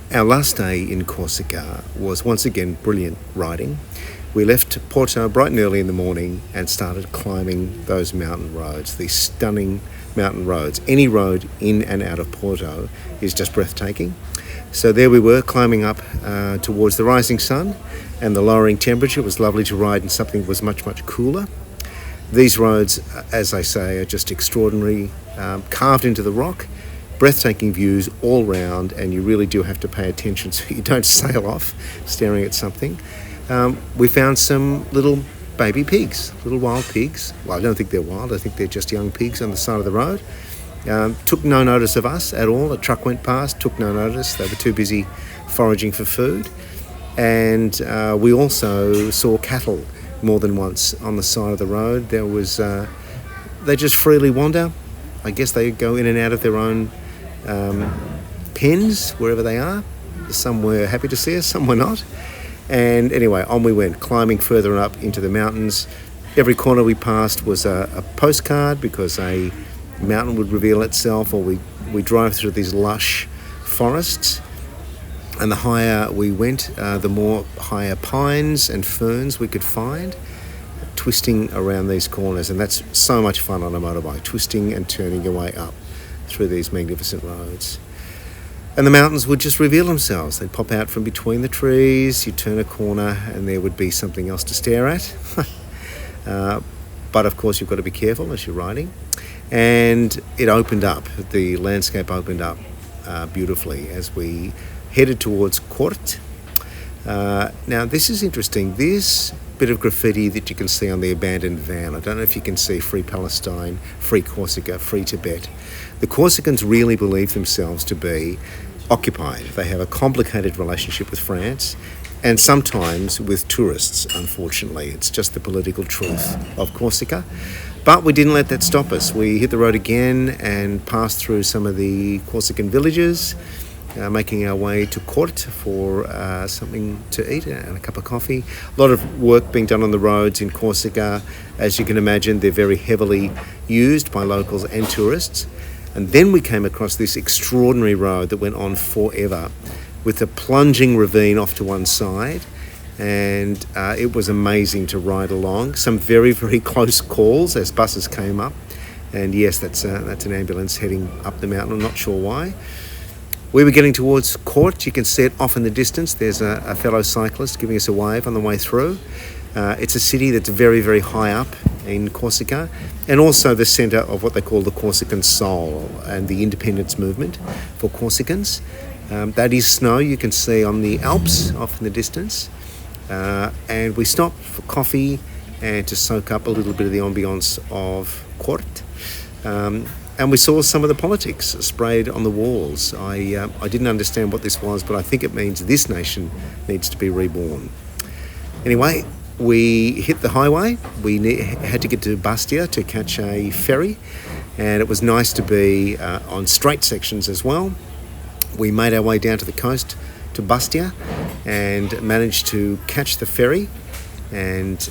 Our last day in Corsica was once again brilliant riding. We left Porto bright and early in the morning and started climbing those mountain roads, these stunning mountain roads. Any road in and out of Porto is just breathtaking. So there we were, climbing up towards the rising sun and the lowering temperature. It was lovely to ride in something that was much, much cooler. These roads, as I say, are just extraordinary, carved into the rock. Breathtaking views all round, and you really do have to pay attention so you don't sail off staring at something. We found some little baby pigs, little wild pigs. Well, I don't think they're wild, I think they're just young pigs on the side of the road. Took no notice of us at all. A truck went past, took no notice. They were too busy foraging for food. And we also saw cattle more than once on the side of the road. There was, they just freely wander. I guess they go in and out of their own pens, wherever they are. Some were happy to see us, some were not. And anyway, on we went, climbing further up into the mountains. Every corner we passed was a postcard, because a mountain would reveal itself, or we drive through these lush forests. And the higher we went, the more higher pines and ferns we could find, twisting around these corners. And that's so much fun on a motorbike, twisting and turning your way up through these magnificent roads. And the mountains would just reveal themselves. They'd pop out from between the trees. You'd turn a corner and there would be something else to stare at. But of course you've got to be careful as you're riding. And it opened up, the landscape opened up beautifully as we headed towards Corte. Now this is interesting. This bit of graffiti that you can see on the abandoned van, I don't know if you can see Free Palestine, Free Corsica, Free Tibet. The Corsicans really believe themselves to be occupied. They have a complicated relationship with France and sometimes with tourists, unfortunately. It's just the political truth of Corsica. But we didn't let that stop us. We hit the road again and passed through some of the Corsican villages, making our way to Corte for something to eat and a cup of coffee. A lot of work being done on the roads in Corsica. As you can imagine, they're very heavily used by locals and tourists. And then we came across this extraordinary road that went on forever with a plunging ravine off to one side. And it was amazing to ride along. Some very, very close calls as buses came up. And yes, that's an ambulance heading up the mountain. I'm not sure why. We were getting towards Corte. You can see it off in the distance. There's a fellow cyclist giving us a wave on the way through. It's a city that's very, very high up in Corsica, and also the centre of what they call the Corsican soul and the independence movement for Corsicans. That is snow you can see on the Alps off in the distance. And we stopped for coffee and to soak up a little bit of the ambience of Corte. And we saw some of the politics sprayed on the walls. I didn't understand what this was, but I think it means this nation needs to be reborn. Anyway, we hit the highway. We had to get to Bastia to catch a ferry, and it was nice to be on straight sections as well. We made our way down to the coast to Bastia and managed to catch the ferry and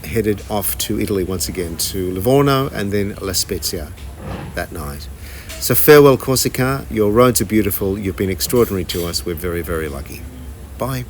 headed off to Italy once again, to Livorno and then La Spezia that night. So farewell Corsica, your roads are beautiful, you've been extraordinary to us, we're very, very lucky. Bye.